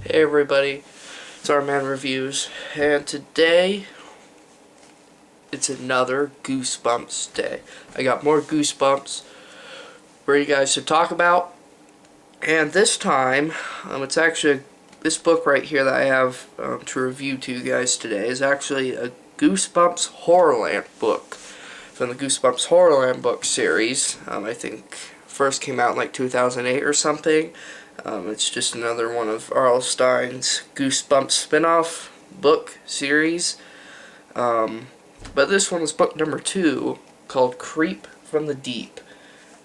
Hey everybody, it's our man Reviews, and today it's another Goosebumps day. I got more Goosebumps for you guys to talk about, and this time, it's actually this book right here that I have to review to you guys today is actually a Goosebumps HorrorLand book from the Goosebumps HorrorLand book series. I think first came out in like 2008 or something. It's just another one of R.L. Stine's Goosebumps spin-off book series. But this one is book number 2, called Creep from the Deep.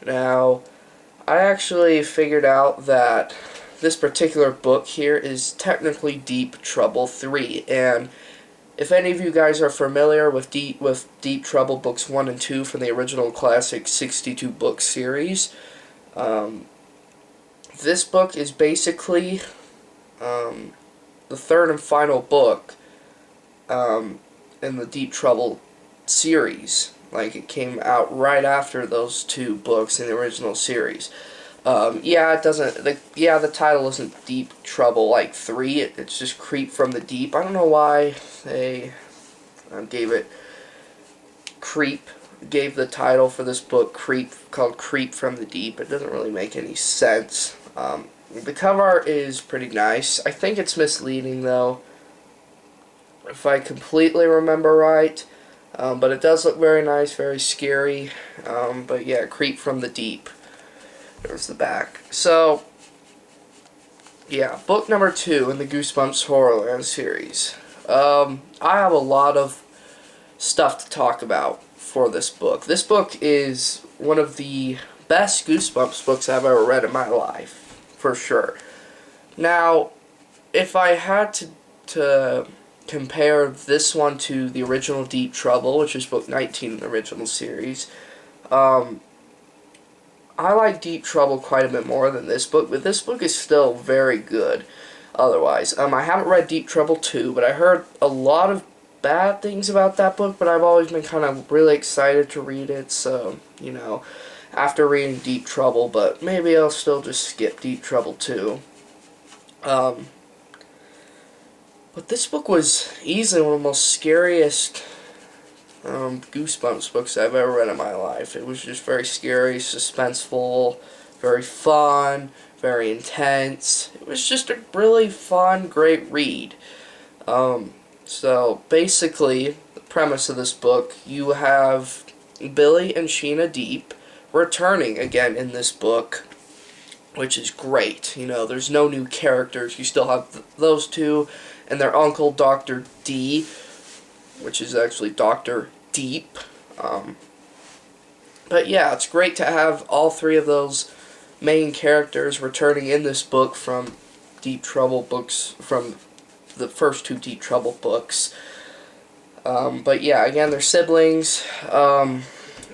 Now, I actually figured out that this particular book here is technically Deep Trouble 3, and if any of you guys are familiar with Deep Trouble books 1 and 2 from the original classic 62 book series, this book is basically the third and final book in the Deep Trouble series. Like, it came out right after those two books in the original series. The title isn't Deep Trouble like 3. It's just Creep from the Deep. I don't know why they gave the title for this book called Creep from the Deep. It doesn't really make any sense. The cover art is pretty nice. I think it's misleading though, if I completely remember right. But it does look very nice, very scary. But yeah, Creep from the Deep. There's the back. So, yeah, book number 2 in the Goosebumps HorrorLand series. I have a lot of stuff to talk about for this book. This book is one of the best Goosebumps books I've ever read in my life, for sure. Now, if I had to compare this one to the original Deep Trouble, which is book 19 in the original series, I like Deep Trouble quite a bit more than this book, but this book is still very good otherwise. I haven't read Deep Trouble 2, but I heard a lot of bad things about that book, but I've always been kind of really excited to read it, so, you know, after reading Deep Trouble, but maybe I'll still just skip Deep Trouble 2. But this book was easily one of the most scariest Goosebumps books I've ever read in my life. It was just very scary, suspenseful, very fun, very intense. It was just a really fun, great read. So basically, the premise of this book, you have Billy and Sheena Deep returning again in this book, which is great. You know, there's no new characters. You still have those two and their uncle, Dr. D, which is actually Dr. Deep. But yeah, it's great to have all 3 of those main characters returning in this book from Deep Trouble books, from the first 2 Deep Trouble books. But yeah, again, they're siblings.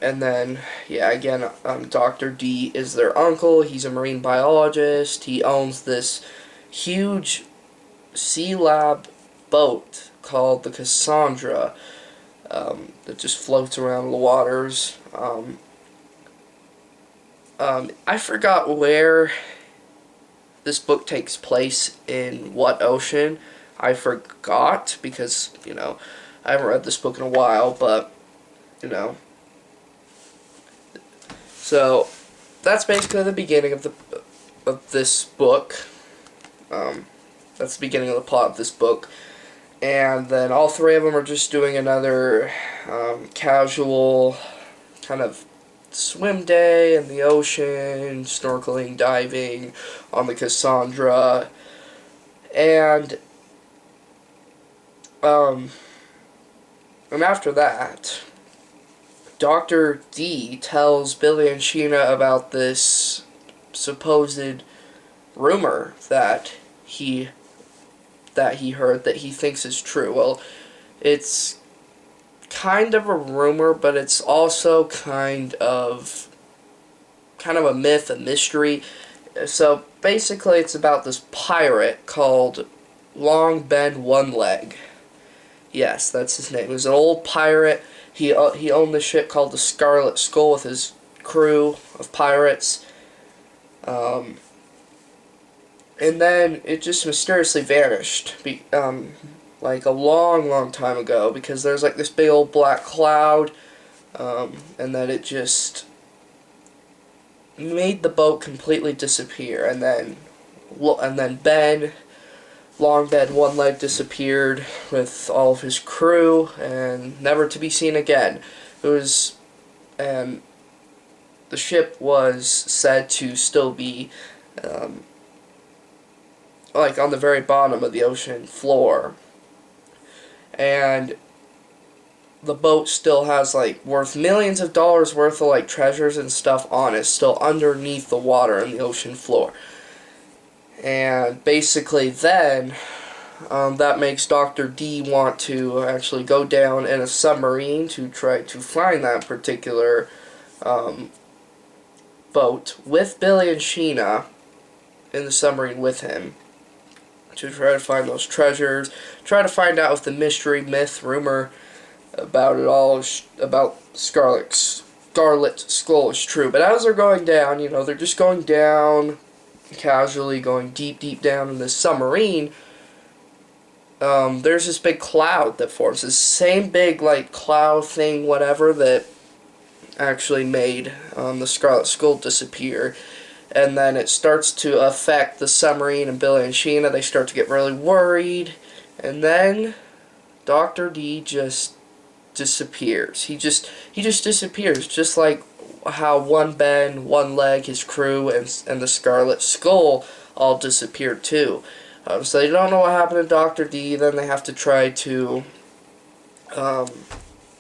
And then, yeah, again, Dr. D is their uncle. He's a marine biologist. He owns this huge sea lab boat called the Cassandra that just floats around the waters. I forgot where this book takes place, in what ocean. I forgot because, you know, I haven't read this book in a while, but, you know. So, that's basically the beginning of this book. That's the beginning of the plot of this book. And then all 3 of them are just doing another casual kind of swim day in the ocean, snorkeling, diving on the Cassandra. And after that, Dr. D tells Billy and Sheena about this supposed rumor that he heard, that he thinks is true. Well, it's kind of a rumor, but it's also kind of a myth, a mystery. So basically, it's about this pirate called Long Ben One Leg. Yes, that's his name. He was an old pirate. He owned this ship called the Scarlet Skull with his crew of pirates. and then it just mysteriously vanished, like a long, long time ago, because there's like this big old black cloud, and then it just made the boat completely disappear, and then Ben, Long Ben, One Leg, disappeared with all of his crew, and never to be seen again. And the ship was said to still be, like, on the very bottom of the ocean floor, and the boat still has, like, worth millions of dollars worth of, like, treasures and stuff on it, still underneath the water in the ocean floor. And basically then, that makes Dr. D want to actually go down in a submarine to try to find that particular boat with Billy and Sheena in the submarine with him, to try to find those treasures, try to find out if the mystery, myth, rumor about it all, about Scarlet Skull is true. But as they're going down, they're just going down casually, going deep, deep down in this submarine. There's this big cloud that forms, this same big, like, cloud thing, whatever, that actually made the Scarlet Skull disappear. And then it starts to affect the submarine and Billy and Sheena. They start to get really worried. And then Dr. D just disappears. He just disappears, just like how One Ben, One Leg, his crew, and the Scarlet Skull all disappeared too. So they don't know what happened to Dr. D. Then they have to try to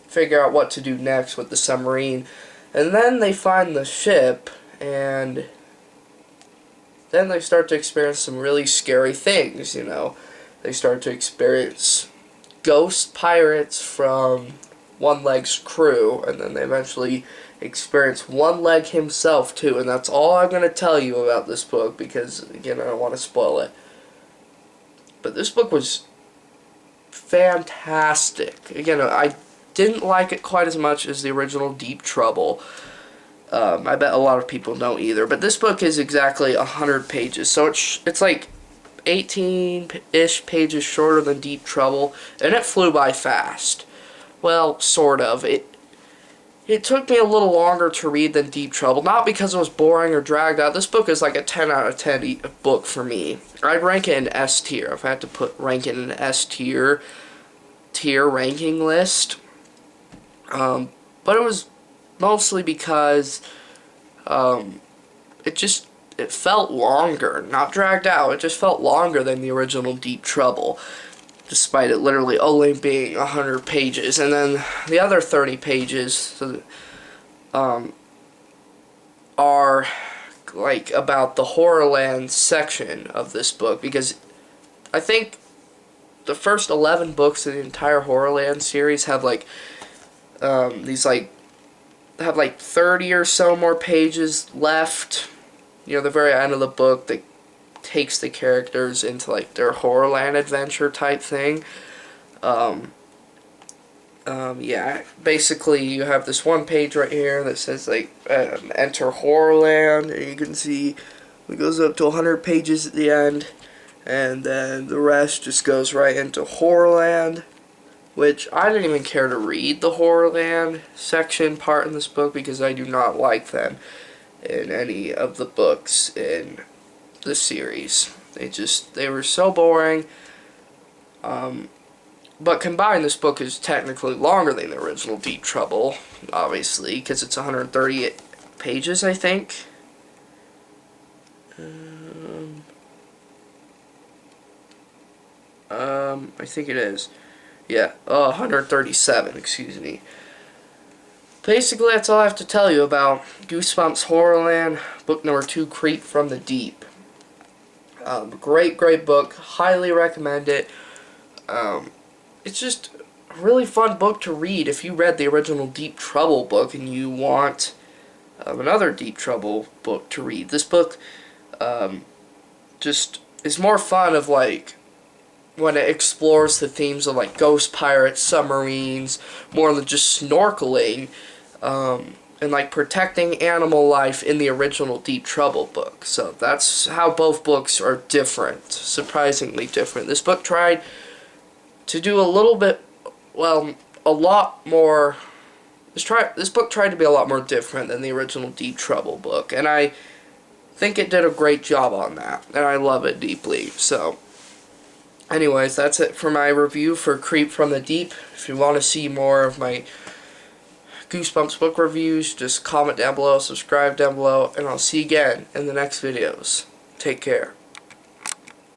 figure out what to do next with the submarine. And then they find the ship, and then they start to experience some really scary things, They start to experience ghost pirates from One Leg's crew, and then they eventually experience One Leg himself too. And that's all I'm going to tell you about this book, because, again, I don't want to spoil it. But this book was fantastic. Again, I didn't like it quite as much as the original Deep Trouble. I bet a lot of people don't either. But this book is exactly 100 pages. So it's like 18-ish pages shorter than Deep Trouble. And it flew by fast. Well, sort of. It took me a little longer to read than Deep Trouble. Not because it was boring or dragged out. This book is like a 10 out of 10 book for me. I'd rank it in S tier. If I had to rank it in an S tier ranking list. But it was mostly because it felt longer, not dragged out. It just felt longer than the original Deep Trouble, despite it literally only being 100 pages. And then the other 30 pages are like about the HorrorLand section of this book, because I think the first 11 books in the entire HorrorLand series have like have like 30 or so more pages left. The very end of the book that takes the characters into like their Horrorland adventure type thing. Yeah, basically you have this one page right here that says like enter Horrorland, and you can see it goes up to 100 pages at the end, and then the rest just goes right into Horrorland, which I didn't even care to read the Horrorland section part in this book, because I do not like them in any of the books in the series. They were so boring. But combined, this book is technically longer than the original Deep Trouble, obviously, because it's 130 pages, I think. I think it is. Yeah, 137, excuse me. Basically, that's all I have to tell you about Goosebumps HorrorLand, book number 2, Creep from the Deep. Great book. Highly recommend it. It's just a really fun book to read if you read the original Deep Trouble book and you want another Deep Trouble book to read. This book just is more fun of like when it explores the themes of like ghost pirates, submarines, more than just snorkeling. and like protecting animal life in the original Deep Trouble book. So that's how both books are different, surprisingly different. This book tried to do a little bit, well, a lot more. This book tried to be a lot more different than the original Deep Trouble book, and I think it did a great job on that, and I love it deeply. So, anyways, that's it for my review for Creep from the Deep. If you want to see more of my Goosebumps book reviews, just comment down below, subscribe down below, and I'll see you again in the next videos. Take care.